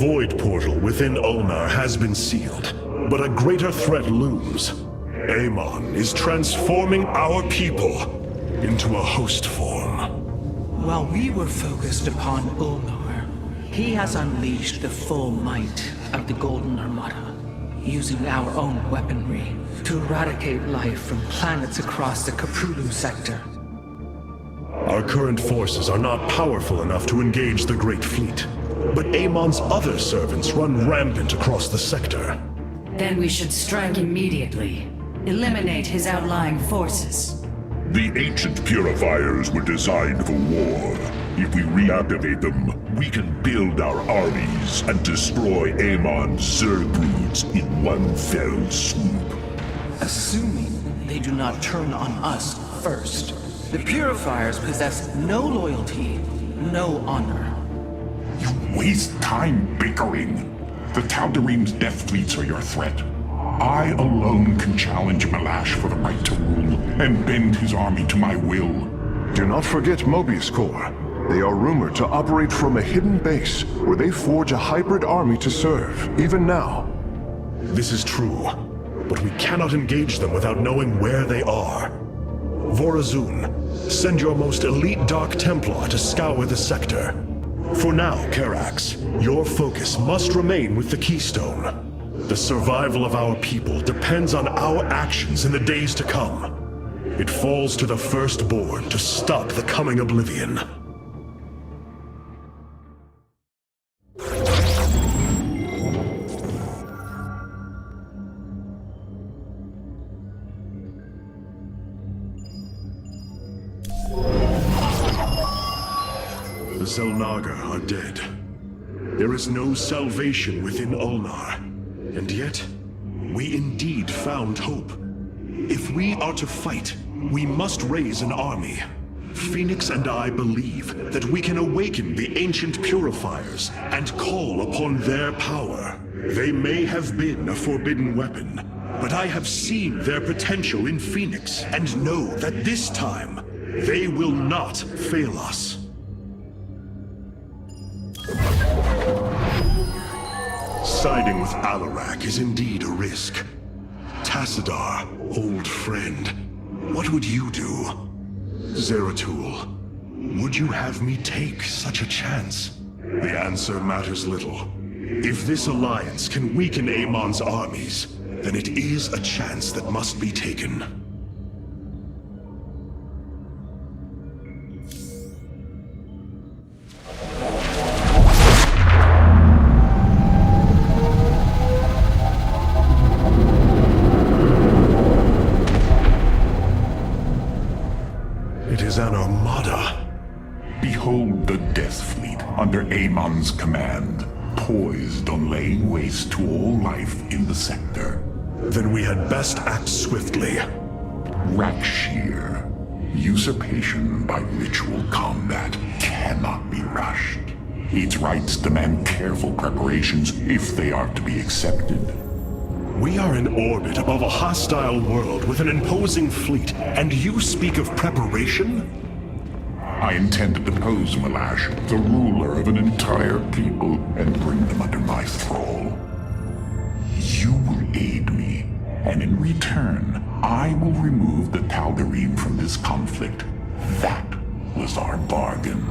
void portal within Ulnar has been sealed, but a greater threat looms. Amon is transforming our people into a host form. While we were focused upon Ulnar, he has unleashed the full might of the Golden Armada, using our own weaponry to eradicate life from planets across the Caprulu sector. Our current forces are not powerful enough to engage the Great Fleet, but Amon's other servants run rampant across the sector. Then we should strike immediately. Eliminate his outlying forces. The ancient purifiers were designed for war. If we reactivate them, we can build our armies and destroy Amon's Zerg broods in one fell swoop. Assuming they do not turn on us first. The Purifiers possess no loyalty, no honor. You waste time bickering. The Tal'Darim's death fleets are your threat. I alone can challenge Malash for the right to rule and bend his army to my will. Do not forget Mobius Corps. They are rumored to operate from a hidden base where they forge a hybrid army to serve, even now. This is true, but we cannot engage them without knowing where they are. Vorazun, send your most elite Dark Templar to scour the sector. For now, Karax, your focus must remain with the Keystone. The survival of our people depends on our actions in the days to come. It falls to the Firstborn to stop the coming oblivion. The Xel'Naga are dead. There is no salvation within Ulnar. And yet, we indeed found hope. If we are to fight, we must raise an army. Phoenix and I believe that we can awaken the ancient purifiers and call upon their power. They may have been a forbidden weapon, but I have seen their potential in Phoenix and know that this time, they will not fail us. Siding with Alarak is indeed a risk. Tassadar, old friend, what would you do? Zeratul, would you have me take such a chance? The answer matters little. If this alliance can weaken Amon's armies, then it is a chance that must be taken. An armada. Behold the Death Fleet under Amon's command, poised on laying waste to all life in the sector. Then we had best act swiftly. Rakshir. Usurpation by ritual combat cannot be rushed. Its rites demand careful preparations if they are to be accepted. We are in orbit above a hostile world with an imposing fleet, and you speak of preparation? I intend to depose Malash, the ruler of an entire people, and bring them under my thrall. You will aid me, and in return, I will remove the Tal'Darim from this conflict. That was our bargain.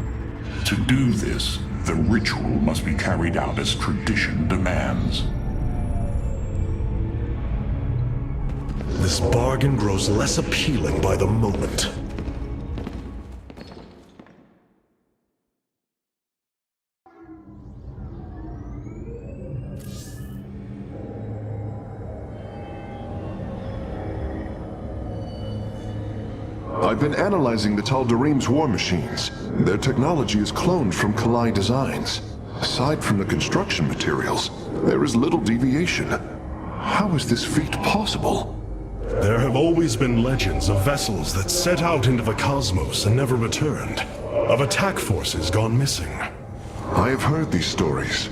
To do this, the ritual must be carried out as tradition demands. This bargain grows less appealing by the moment. I've been analyzing the Tal'Darim's war machines. Their technology is cloned from Kalai designs. Aside from the construction materials, there is little deviation. How is this feat possible? There have always been legends of vessels that set out into the cosmos and never returned, of attack forces gone missing. I have heard these stories.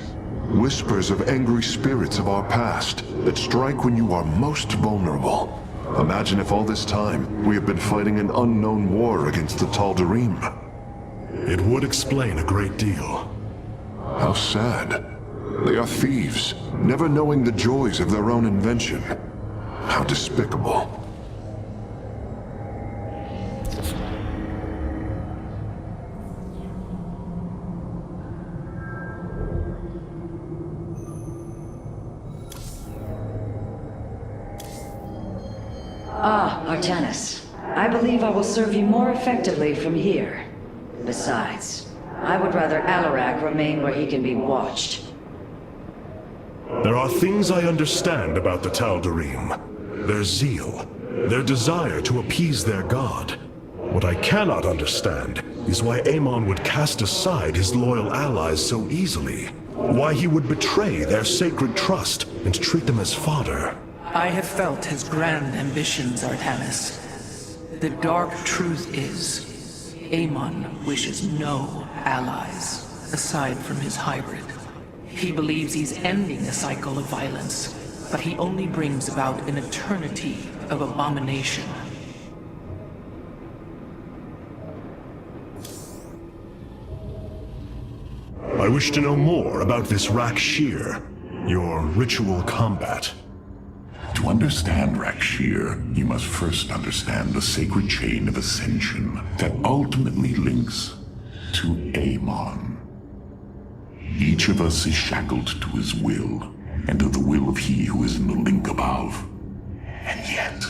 Whispers of angry spirits of our past that strike when you are most vulnerable. Imagine if all this time we have been fighting an unknown war against the Tal'Darim. It would explain a great deal. How sad. They are thieves, never knowing the joys of their own invention. How despicable. Ah, Artanis. I believe I will serve you more effectively from here. Besides, I would rather Alarak remain where he can be watched. There are things I understand about the Tal'Darim. Their zeal, their desire to appease their god. What I cannot understand is why Amon would cast aside his loyal allies so easily. Why he would betray their sacred trust and treat them as fodder. I have felt his grand ambitions, Artanis. The dark truth is, Amon wishes no allies, aside from his hybrid. He believes he's ending a cycle of violence, but he only brings about an eternity of abomination. I wish to know more about this Rakshir, your ritual combat. To understand Rakshir, you must first understand the sacred chain of ascension that ultimately links to Amon. Each of us is shackled to his will, and to the will of he who is in the link above. And yet,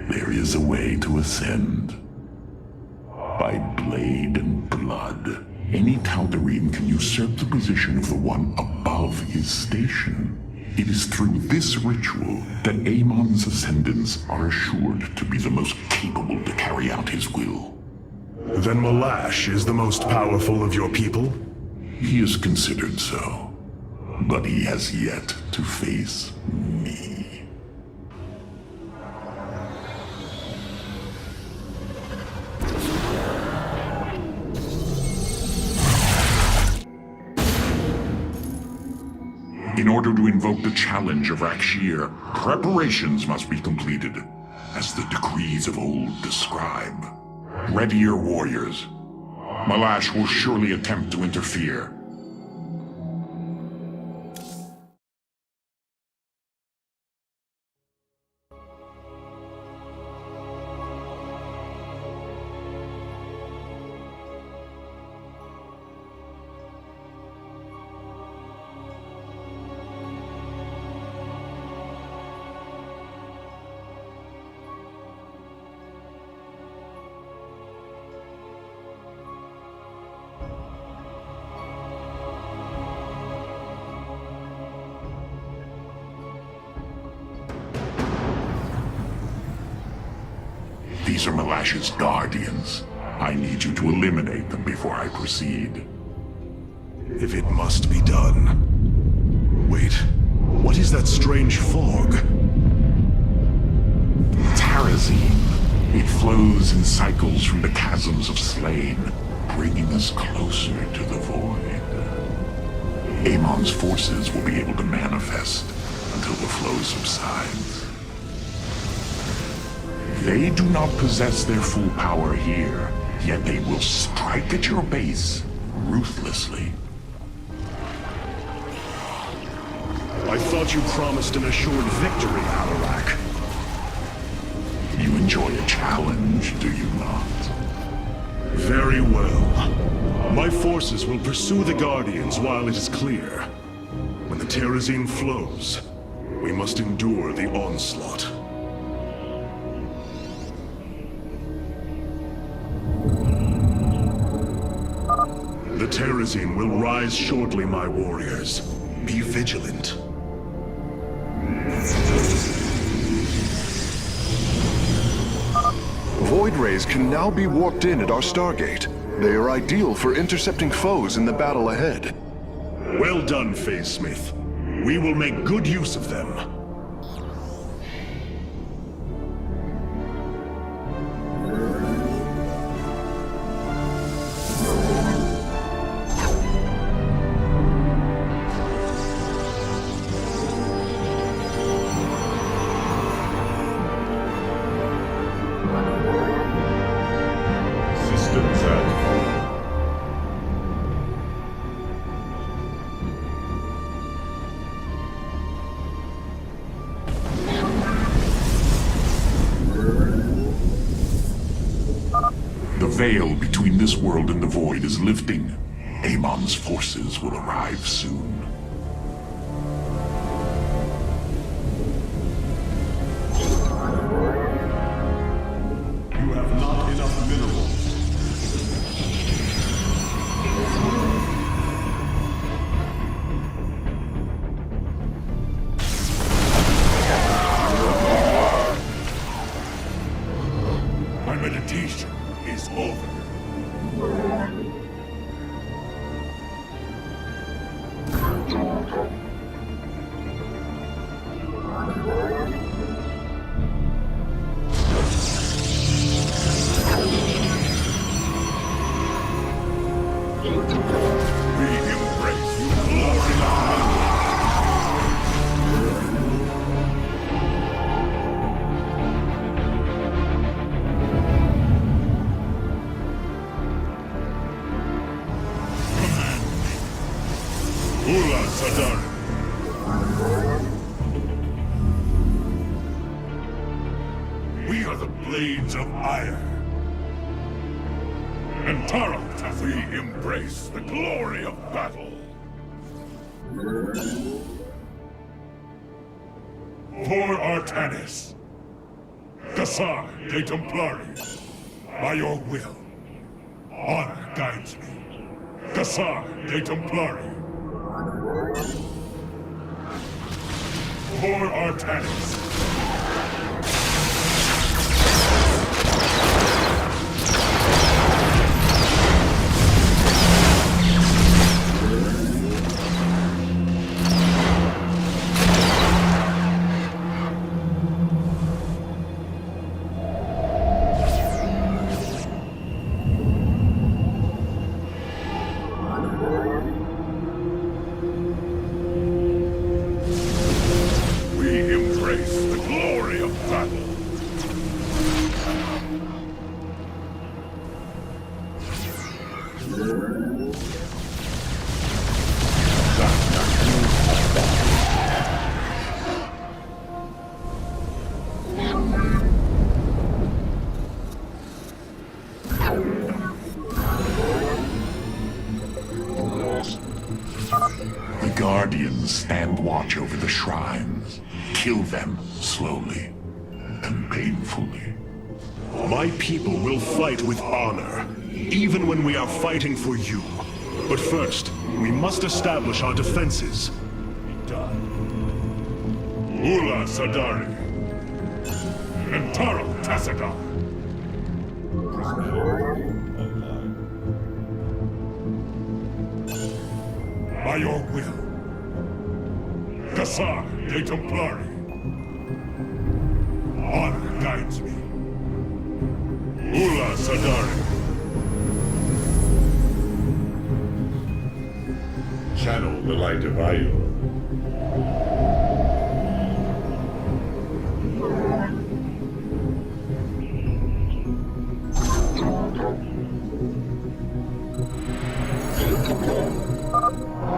there is a way to ascend. By blade and blood, any Tal'Darim can usurp the position of the one above his station. It is through this ritual that Amon's ascendants are assured to be the most capable to carry out his will. Then Malash is the most powerful of your people? He is considered so, but he has yet to face me. In order to invoke the challenge of Rakshir, preparations must be completed, as the decrees of old describe. Ready your warriors. Malash will surely attempt to interfere. These are Malash's guardians. I need you to eliminate them before I proceed. If it must be done. Wait, what is that strange fog? Terrazine. It flows in cycles from the chasms of slain, bringing us closer to the void. Amon's forces will be able to manifest until the flow subsides. They do not possess their full power here, yet they will strike at your base ruthlessly. I thought you promised an assured victory, Alarak. You enjoy a challenge, do you not? Very well. My forces will pursue the Guardians while it is clear. When the Terrazine flows, we must endure the onslaught. The Terrazine will rise shortly, my warriors. Be vigilant. Void rays can now be warped in at our Stargate. They are ideal for intercepting foes in the battle ahead. Well done, Phase Smith. We will make good use of them. veil between this world and the void is lifting. Amon's forces will arrive soon. You have not enough minerals. My meditation is over. We embrace you, glory of Ula Sadar. We are the blades of iron. And Tarak, we embrace the glory of battle. For Artanis, Gassar de Templari, by your will, honor guides me. Gassar de Templari. For Artanis. We embrace the glory of battle. The Guardians stand watch over the shrines. Kill them slowly and painfully. My people will fight with honor, even when we are fighting for you. But first, we must establish our defenses. Done. Ula Sadari. And Tarak Tassadar. By your will. Gassar de Templari. Honor guides me. Ula Sadari. Channel the light of Io.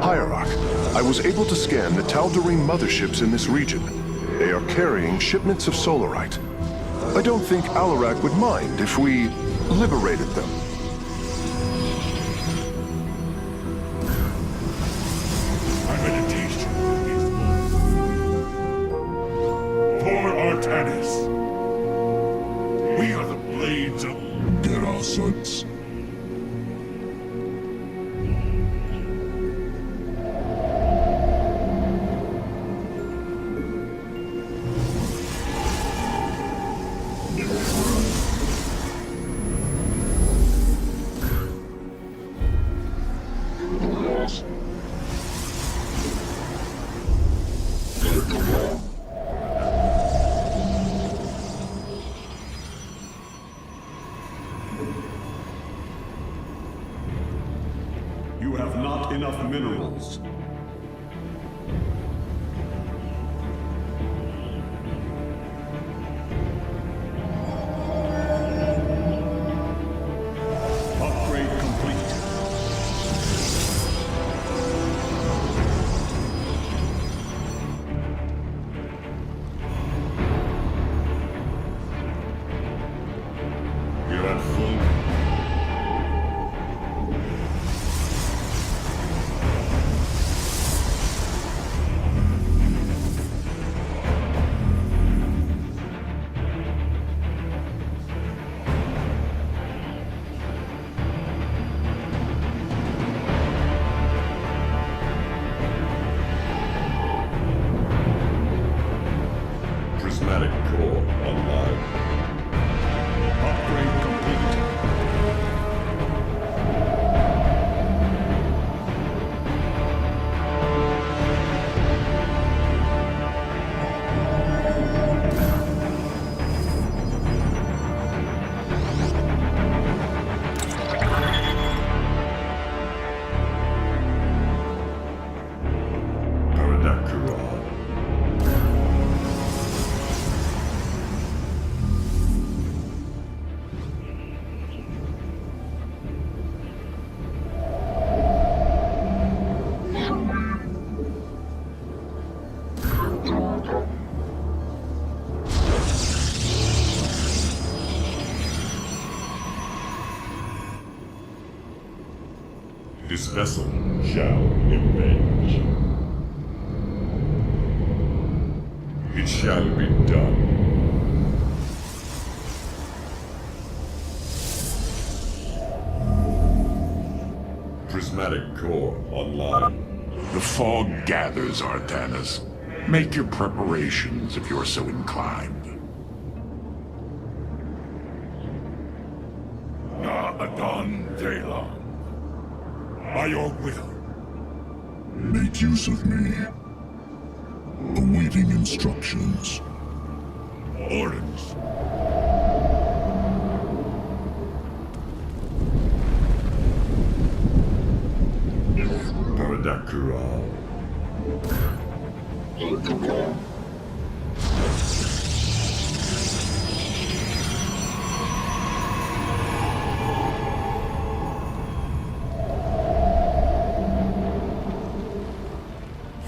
Hierarch, I was able to scan the Tal'Darim motherships in this region. They are carrying shipments of solarite. I don't think Alarak would mind if we liberated them. My meditation is for Artanis. We are the blades of Gerasons. You have not enough minerals. Upgrade complete. You're at full. Prismatic core online. Upgrade complete. This vessel shall avenge. It shall be done. Prismatic core online. The fog gathers, Artanis. Make your preparations if you're so inclined. Adon Dela. By your will. Make use of me. Awaiting instructions. Orders. Paradakural.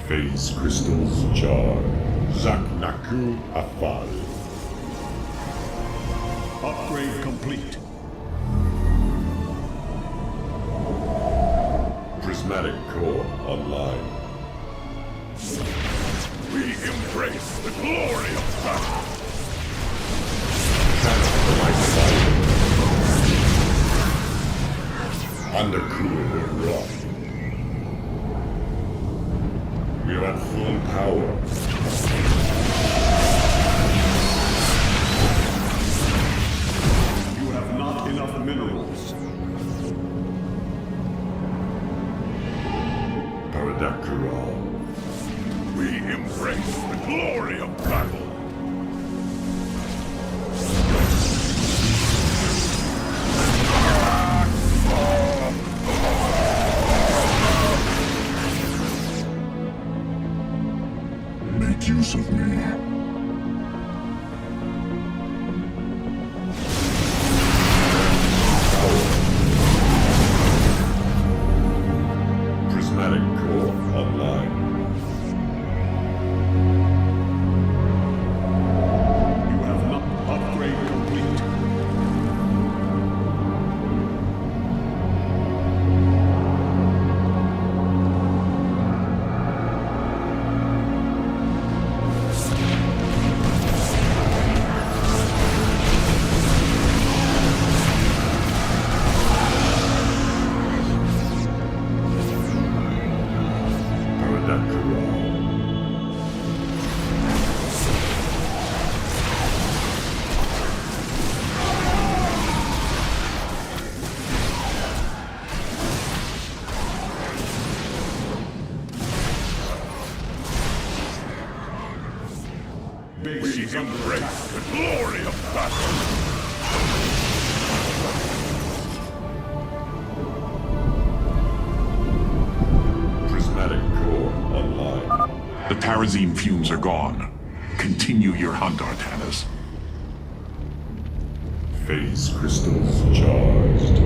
Phase crystals charged. Zaknaku Afal. Upgrade complete. Prismatic core online. We embrace the glory of battle. Channel the light fire. Undercooled rock. We are at full power. You have not enough minerals. Paradakural. We embrace the glory of battle. Make use of me. Prismatic core online. You have not upgrade complete. We embrace the glory of battle. Prismatic core online. The Tarazine fumes are gone. Continue your hunt, Artanis. Phase crystals charged.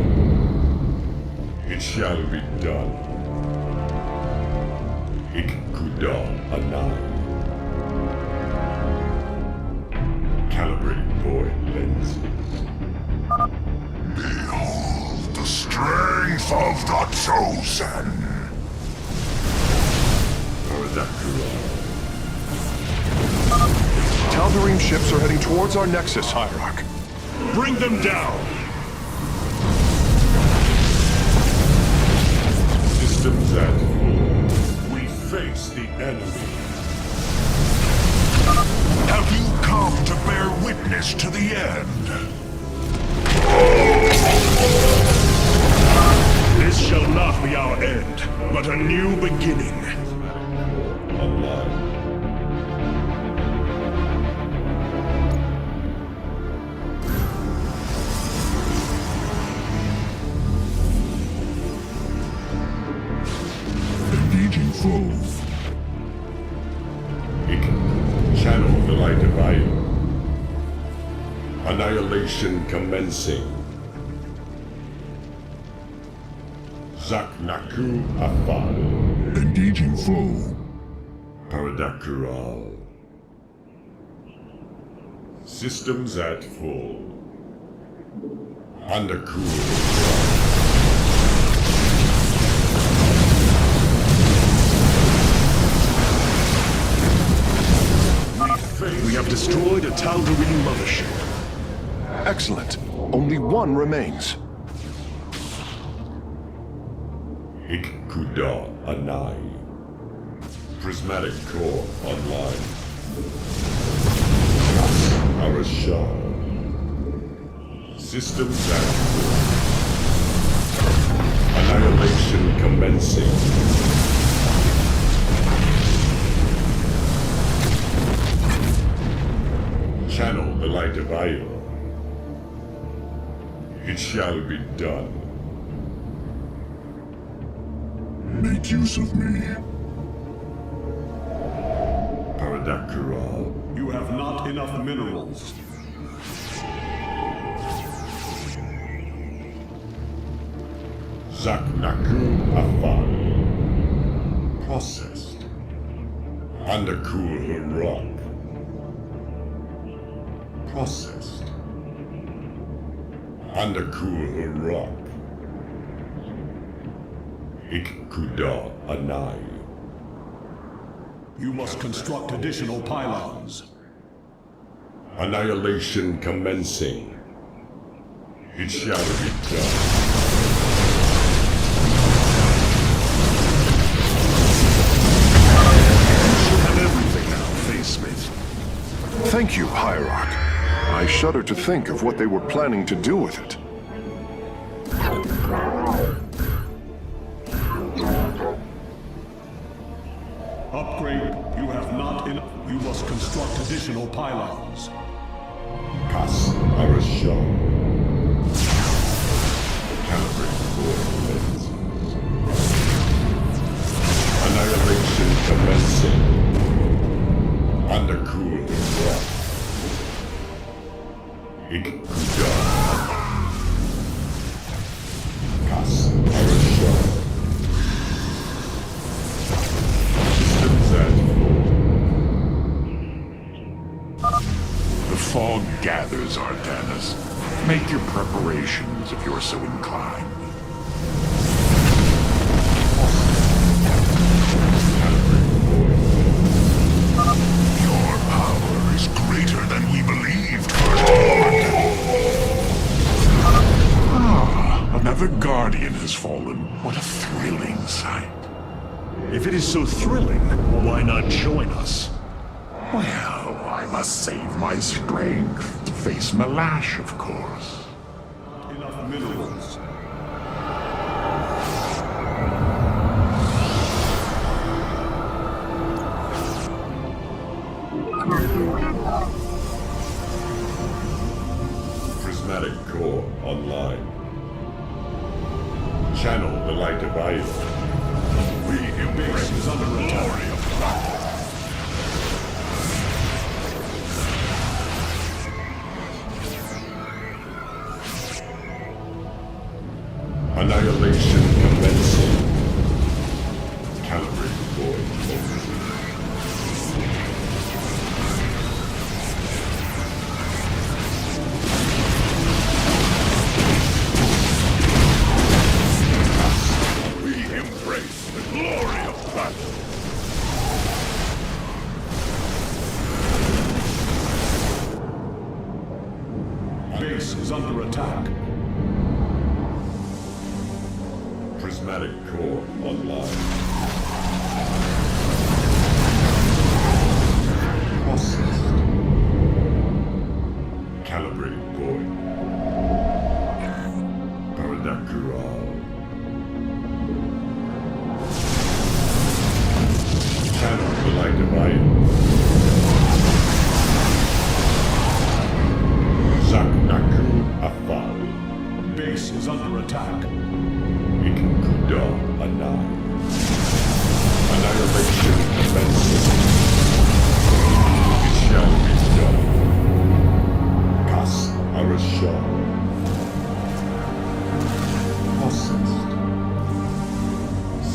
It shall be done. Ikuda Anai. Calibrating void lenses. Behold the strength of the Chosen! Paradakural. Tal'Darim ships are heading towards our nexus, Alarak. Bring them down! Systems at full. We face the enemy. Have you come to bear witness to the end? This shall not be our end, but a new beginning. Online. Engaging foe. Channel the light of Iron. Annihilation commencing. Zaknaku Afal. Engaging foe. Paradakural. Systems at full. Undercool. We have destroyed a Tal'Darim mothership. Excellent. Only one remains. Hikkuda Anai. Prismatic core online. Arashar. Systems active. Annihilation commencing. Channel the light of Io. It shall be done. Make use of me. Paradakural. You have not enough minerals. Zaknaku Afal. Processed. Undercool rock. Processed. Undercool rock. Hikkuda Anai. You must construct additional pylons. Annihilation commencing. It shall be done. Have everything now, Facemate. Thank you, Hierarch. I shudder to think of what they were planning to do with it. Upgrade. You have not enough. You must construct additional pylons. Kas Arashar. Calibrate core lenses. Annihilation commencing. Undercool rock. Hikkuda. Kas Arashar. Systems at full. The fog gathers, Artanis. Make your preparations if you're so inclined. Your power is greater than we believed, Firstborn. Another Guardian has fallen. What a thrilling sight. If it is so thrilling, why not join us? Well, I must save my strength to face Malash, of course. Enough minerals. Prismatic core online. Channel the light of Io. We base is under attack. Annihilation commencing. Calibrate core focus. We embrace the glory of battle. Base is under attack. Prismatic core online. Processed. attack. Ikuda Anai. Annihilation commences. It shall be done. Kas Arashah. Processed.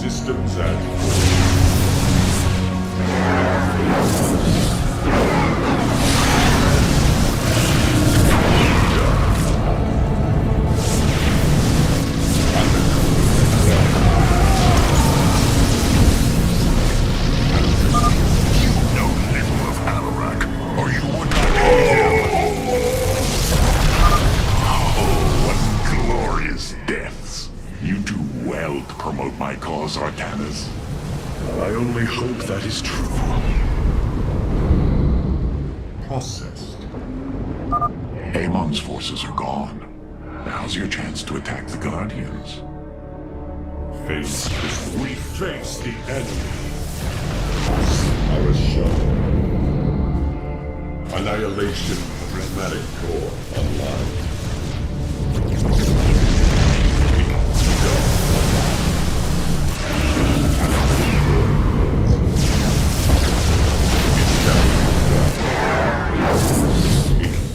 Systems at No little of Alarak, or you would not hate him. Oh, what glorious deaths. You do well to promote my cause, Artanis. I only hope that is true. processed. Amon's forces are gone. Now's your chance to attack the Guardians. Face this. We face the enemy. Kas Arashah. Annihilation prismatic core online.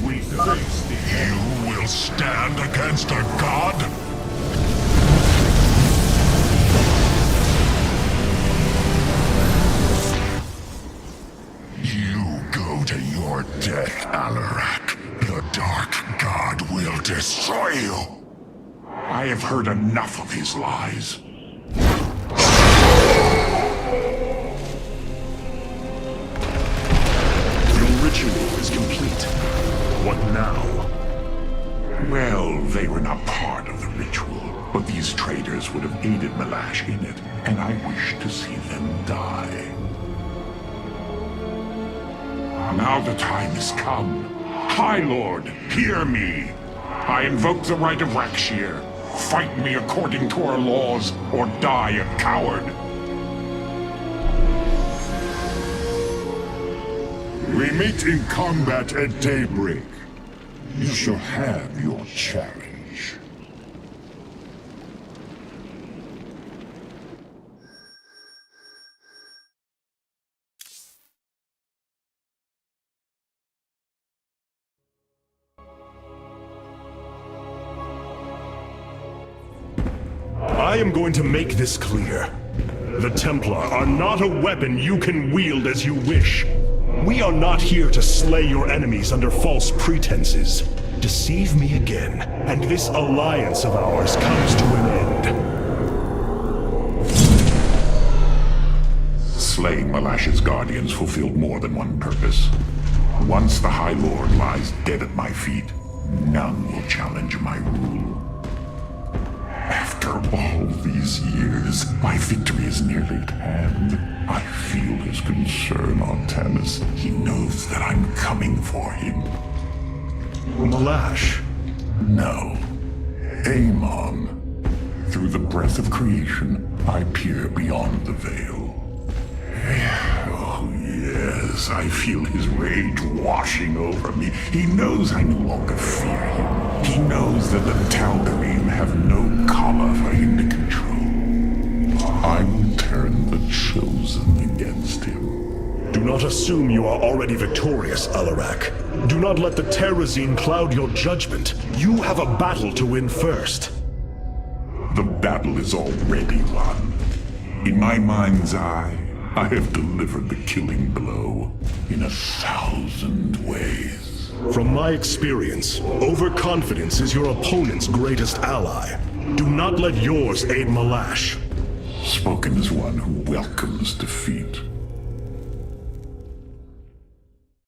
We face the You will stand against a god? You go to your death, Alarak. The Dark God will destroy you. I have heard enough of his lies. Your ritual is complete. What now? Well, they were not part of the ritual, but these traitors would have aided Malash in it, and I wish to see them die. Now the time has come. High Lord, hear me. I invoke the right of Rakshir. Fight me according to our laws, or die a coward. We meet in combat at daybreak. You shall have your challenge. I am going to make this clear. The Templar are not a weapon you can wield as you wish. We are not here to slay your enemies under false pretenses. Deceive me again, and this alliance of ours comes to an end. Slaying Malash's guardians fulfilled more than one purpose. Once the High Lord lies dead at my feet, none will challenge my rule. After all these years, my victory is nearly at hand. I feel his concern, Artanis. He knows that I'm coming for him. Malash. No. Amon. Through the breath of creation, I peer beyond the veil. Oh, yes, I feel his rage washing over me. He knows I no longer fear him. He knows that the Tal'Darim have no collar for him to control. I will turn the Chosen against him. Do not assume you are already victorious, Alarak. Do not let the Terrazine cloud your judgment. You have a battle to win first. The battle is already won. In my mind's eye, I have delivered the killing blow in 1,000 ways. From my experience, overconfidence is your opponent's greatest ally. Do not let yours aid Malash. Spoken as one who welcomes defeat.